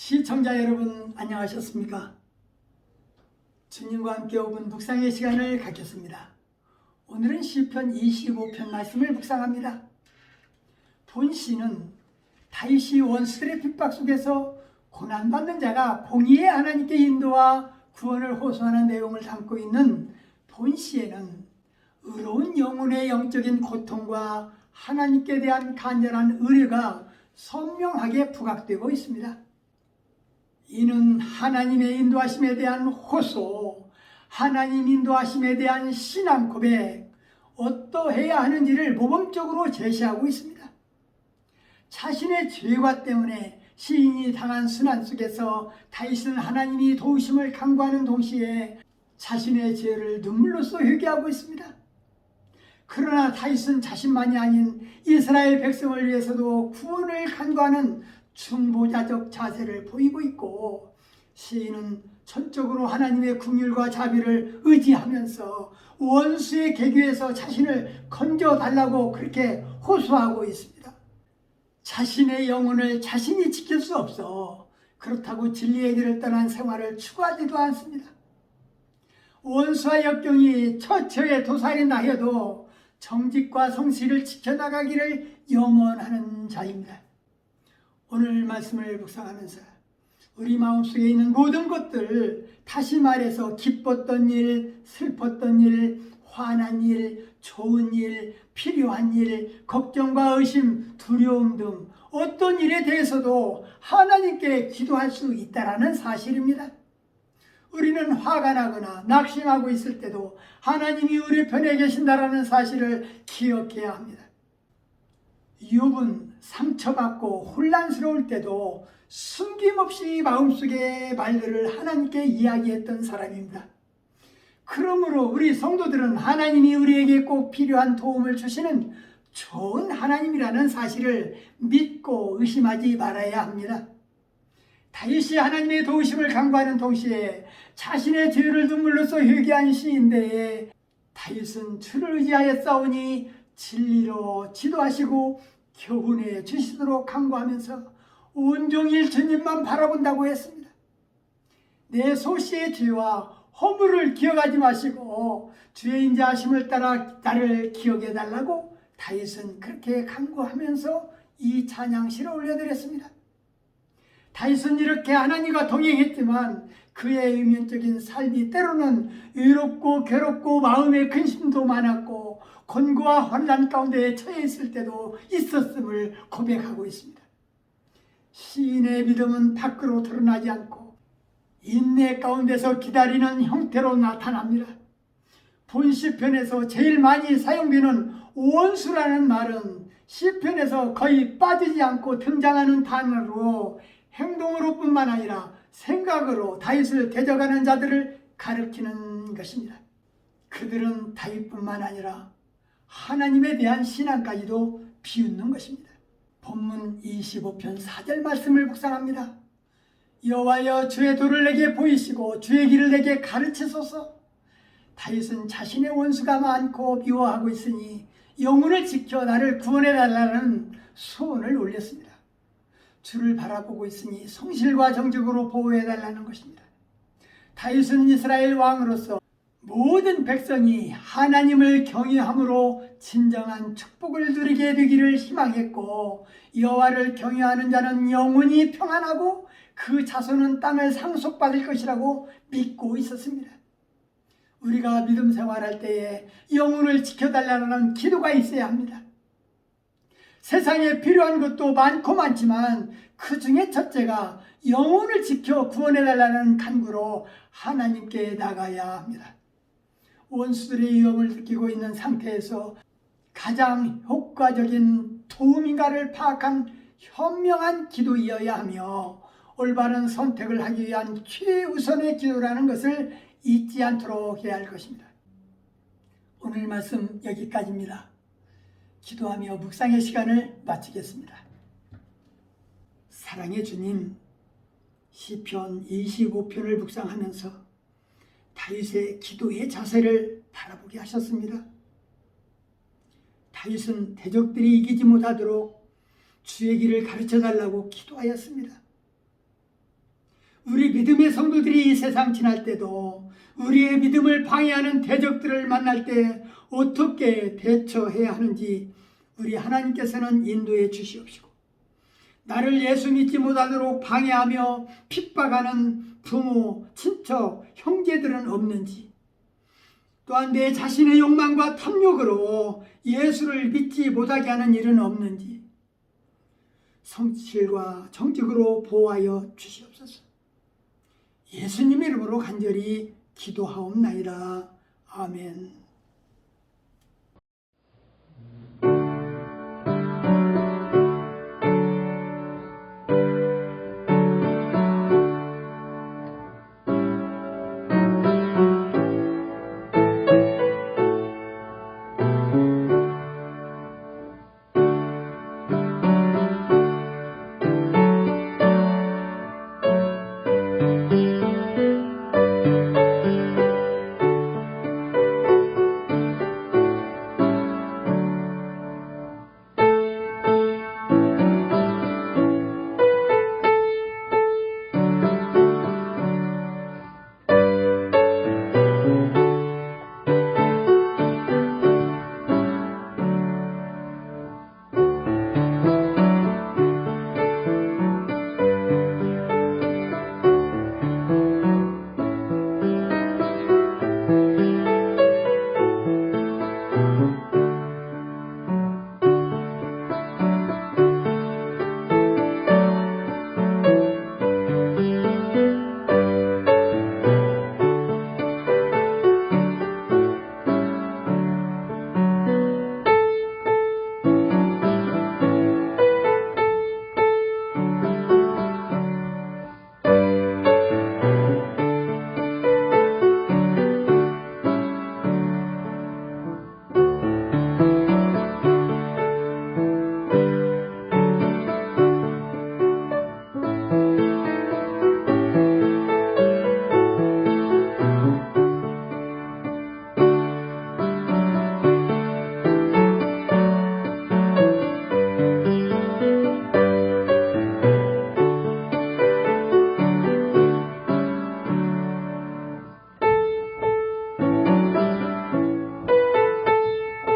시청자 여러분 안녕하셨습니까? 주님과 함께 5분 묵상의 시간을 갖겠습니다. 오늘은 시편 25편 말씀을 묵상합니다. 본 시는 다윗이 원수들의 핍박 속에서 고난받는 자가 공의의 하나님께 인도와 구원을 호소하는 내용을 담고 있는 본 시에는 의로운 영혼의 영적인 고통과 하나님께 대한 간절한 의뢰가 선명하게 부각되고 있습니다. 이는 하나님의 인도하심에 대한 호소, 하나님 인도하심에 대한 신앙 고백, 어떠해야 하는지를 모범적으로 제시하고 있습니다. 자신의 죄과 때문에 시인이 당한 순환 속에서 다윗은 하나님이 도우심을 간구하는 동시에 자신의 죄를 눈물로써 회개하고 있습니다. 그러나 다윗은 자신만이 아닌 이스라엘 백성을 위해서도 구원을 간구하는 중보자적 자세를 보이고 있고, 시인은 전적으로 하나님의 긍휼과 자비를 의지하면서 원수의 계교에서 자신을 건져달라고 그렇게 호소하고 있습니다. 자신의 영혼을 자신이 지킬 수 없어 그렇다고 진리의 길을 떠난 생활을 추구하지도 않습니다. 원수와 역경이 처처에 도사린다 해도 정직과 성실을 지켜나가기를 염원하는 자입니다. 오늘 말씀을 묵상하면서 우리 마음속에 있는 모든 것들, 다시 말해서 기뻤던 일, 슬펐던 일, 화난 일, 좋은 일, 필요한 일, 걱정과 의심, 두려움 등 어떤 일에 대해서도 하나님께 기도할 수 있다는 사실입니다. 우리는 화가 나거나 낙심하고 있을 때도 하나님이 우리 편에 계신다는 사실을 기억해야 합니다. 욥은 상처받고 혼란스러울 때도 숨김없이 마음속의 말들을 하나님께 이야기했던 사람입니다. 그러므로 우리 성도들은 하나님이 우리에게 꼭 필요한 도움을 주시는 좋은 하나님이라는 사실을 믿고 의심하지 말아야 합니다. 다윗이 하나님의 도우심을 간구하는 동시에 자신의 죄를 눈물로써 회개한 시인데, 다윗은 주를 의지하여 싸우니 진리로 지도하시고 교훈해 주시도록 간구하면서 온종일 주님만 바라본다고 했습니다. 내 소시의 죄와 허물을 기억하지 마시고 주의 인자하심을 따라 나를 기억해 달라고 다윗은 그렇게 간구하면서 이 찬양시를 올려드렸습니다. 다윗은 이렇게 하나님과 동행했지만 그의 의면적인 삶이 때로는 외롭고 괴롭고 마음의 근심도 많았고 곤고와 혼란 가운데 처해 있을 때도 있었음을 고백하고 있습니다. 시인의 믿음은 밖으로 드러나지 않고 인내 가운데서 기다리는 형태로 나타납니다. 본 시편에서 제일 많이 사용되는 원수라는 말은 시편에서 거의 빠지지 않고 등장하는 단어로 행동으로 뿐만 아니라 생각으로 다윗을 대적하는 자들을 가리키는 것입니다. 그들은 다윗뿐만 아니라 하나님에 대한 신앙까지도 비웃는 것입니다. 본문 25편 4절 말씀을 묵상합니다. 여호와여, 주의 도를 내게 보이시고 주의 길을 내게 가르치소서. 다윗은 자신의 원수가 많고 미워하고 있으니 영혼을 지켜 나를 구원해 달라는 소원을 올렸습니다. 주를 바라보고 있으니 성실과 정직으로 보호해 달라는 것입니다. 다윗은 이스라엘 왕으로서 모든 백성이 하나님을 경외함으로 진정한 축복을 누리게 되기를 희망했고, 여호와를 경외하는 자는 영원히 평안하고 그 자손은 땅을 상속받을 것이라고 믿고 있었습니다. 우리가 믿음 생활할 때에 영혼을 지켜달라는 기도가 있어야 합니다. 세상에 필요한 것도 많고 많지만 그 중에 첫째가 영혼을 지켜 구원해달라는 간구로 하나님께 나가야 합니다. 원수들의 위험을 느끼고 있는 상태에서 가장 효과적인 도움인가를 파악한 현명한 기도이어야 하며, 올바른 선택을 하기 위한 최우선의 기도라는 것을 잊지 않도록 해야 할 것입니다. 오늘 말씀 여기까지입니다. 기도하며 묵상의 시간을 마치겠습니다. 사랑의 주님, 시편 25편을 묵상하면서 다윗의 기도의 자세를 바라보게 하셨습니다. 다윗은 대적들이 이기지 못하도록 주의 길을 가르쳐달라고 기도하였습니다. 우리 믿음의 성도들이 세상 지날 때도 우리의 믿음을 방해하는 대적들을 만날 때 어떻게 대처해야 하는지 우리 하나님께서는 인도해 주시옵시고, 나를 예수 믿지 못하도록 방해하며 핍박하는 부모, 친척, 형제들은 없는지, 또한 내 자신의 욕망과 탐욕으로 예수를 믿지 못하게 하는 일은 없는지 성실과 정직으로 보호하여 주시옵소서. 예수님의 이름으로 간절히 기도하옵나이다. 아멘.